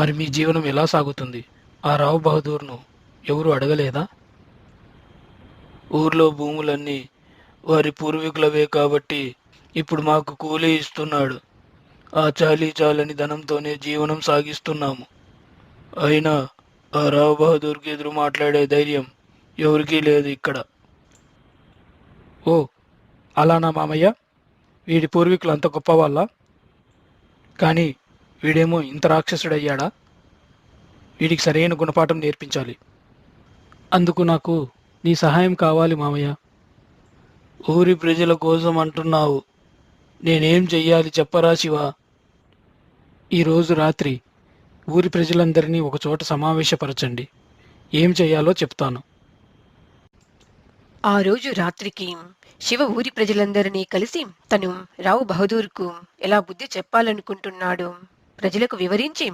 మరి మీ జీవనం ఎలా సాగుతుంది? ఆ రావు బహదూర్ను ఎవరు అడగలేదా? ఊర్లో భూములన్నీ వారి పూర్వీకులవే కాబట్టి ఇప్పుడు మాకు కూలీ ఇస్తున్నాడు. ఆ చాలీ చాలని ధనంతోనే జీవనం సాగిస్తున్నాము. అయినా ఆ రావు బహదూర్కి ఎదురు మాట్లాడే ధైర్యం ఎవరికీ లేదు ఇక్కడ. ఓ, అలానా మామయ్య? వీడి పూర్వీకులు అంత గొప్పవాళ్ళ? కానీ వీడేమో ఇంత రాక్షసుడయ్యాడా? వీడికి సరైన గుణపాఠం నేర్పించాలి. అందుకు నాకు నీ సహాయం కావాలి మామయ్య. ఊరి ప్రజల కోసం అంటున్నావు. నేనేం చెయ్యాలి చెప్పరా శివా? ఈరోజు రాత్రి ఊరి ప్రజలందరినీ ఒకచోట సమావేశపరచండి. ఏం చెయ్యాలో చెప్తాను. ఆ రోజు రాత్రికి శివ ఊరి ప్రజలందరినీ కలిసి తను రావు బహదూర్కు ఎలా బుద్ధి చెప్పాలనుకుంటున్నాడో ప్రజలకు వివరించి